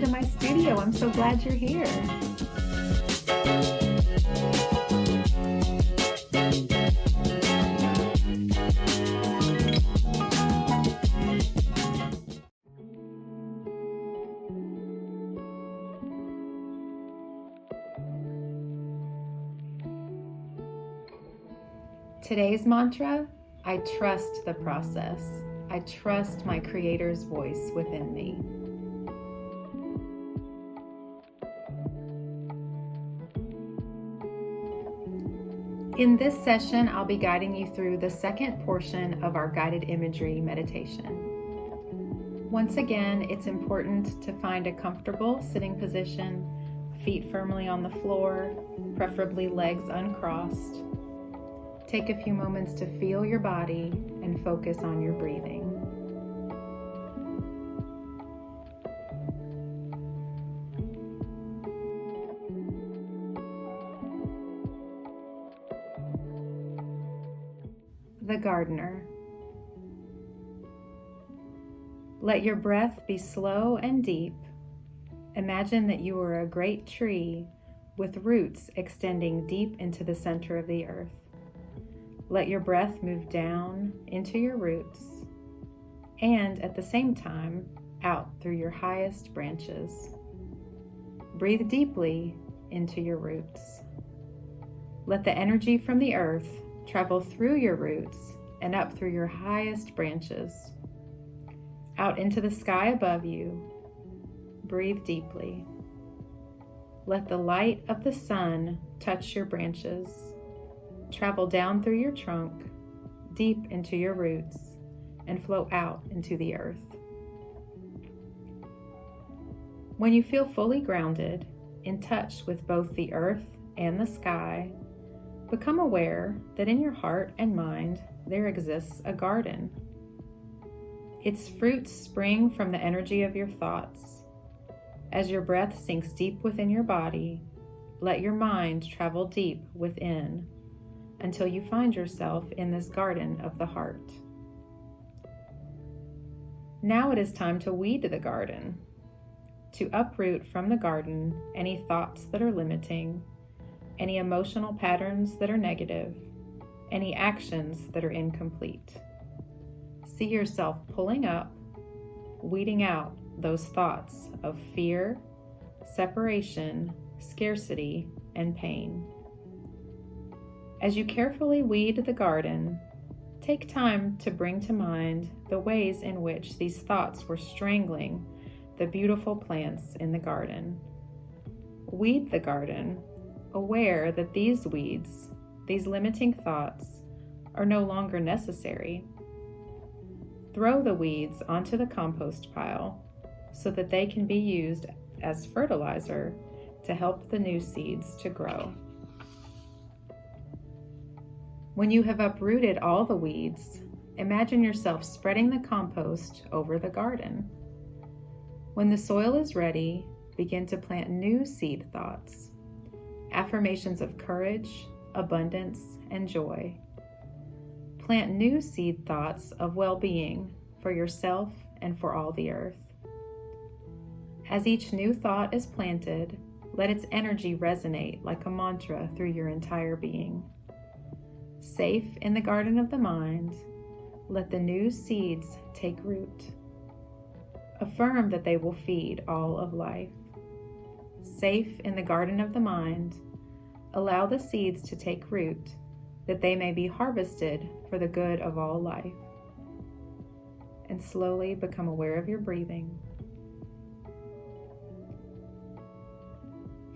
to my studio. I'm so glad you're here. Today's mantra: I trust the process. I trust my Creator's voice within me. In this session, I'll be guiding you through the second portion of our guided imagery meditation. Once again, it's important to find a comfortable sitting position, feet firmly on the floor, preferably legs uncrossed. Take a few moments to feel your body and focus on your breathing. The gardener. Let your breath be slow and deep. Imagine that you are a great tree with roots extending deep into the center of the earth. Let your breath move down into your roots and at the same time out through your highest branches. Breathe deeply into your roots. Let the energy from the earth travel through your roots and up through your highest branches. Out into the sky above you. Breathe deeply. Let the light of the sun touch your branches. Travel down through your trunk, deep into your roots, and flow out into the earth. When you feel fully grounded, in touch with both the earth and the sky, become aware that in your heart and mind there exists a garden. Its fruits spring from the energy of your thoughts. As your breath sinks deep within your body, let your mind travel deep within until you find yourself in this garden of the heart. Now it is time to weed the garden, to uproot from the garden any thoughts that are limiting, any emotional patterns that are negative, any actions that are incomplete. See yourself pulling up, weeding out those thoughts of fear, separation, scarcity, and pain. As you carefully weed the garden, take time to bring to mind the ways in which these thoughts were strangling the beautiful plants in the garden. Weed the garden, aware that these weeds, these limiting thoughts, are no longer necessary. Throw the weeds onto the compost pile so that they can be used as fertilizer to help the new seeds to grow. When you have uprooted all the weeds, imagine yourself spreading the compost over the garden. When the soil is ready, begin to plant new seed thoughts, affirmations of courage, abundance, and joy. Plant new seed thoughts of well-being for yourself and for all the earth. As each new thought is planted, let its energy resonate like a mantra through your entire being. Safe in the garden of the mind, let the new seeds take root. Affirm that they will feed all of life. Safe in the garden of the mind, allow the seeds to take root, that they may be harvested for the good of all life. And slowly become aware of your breathing.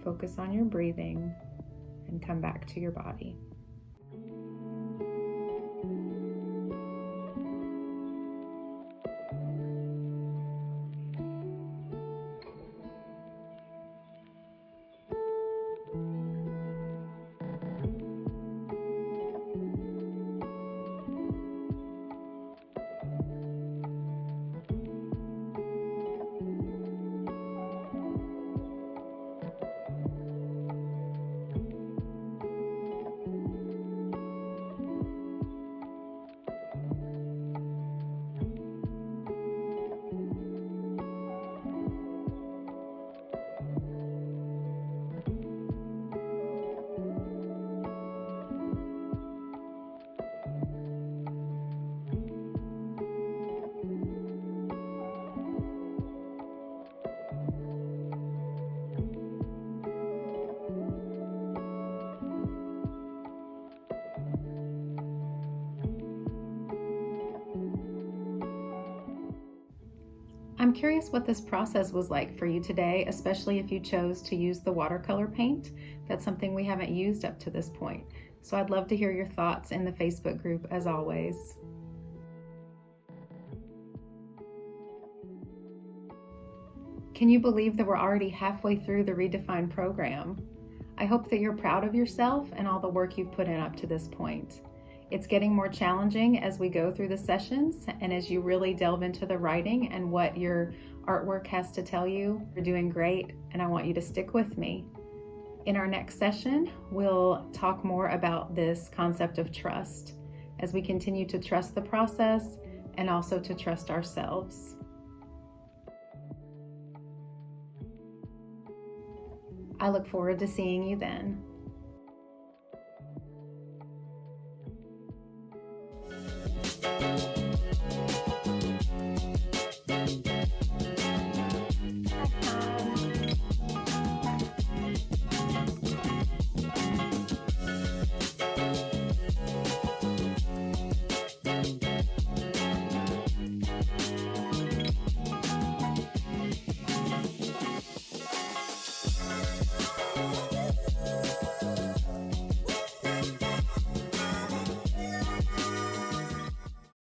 Focus on your breathing and come back to your body. I'm curious what this process was like for you today, especially if you chose to use the watercolor paint. That's something we haven't used up to this point. So I'd love to hear your thoughts in the Facebook group as always. Can you believe that we're already halfway through the Redefine program? I hope that you're proud of yourself and all the work you've put in up to this point. It's getting more challenging as we go through the sessions and as you really delve into the writing and what your artwork has to tell you. You're doing great, and I want you to stick with me. In our next session, we'll talk more about this concept of trust as we continue to trust the process and also to trust ourselves. I look forward to seeing you then.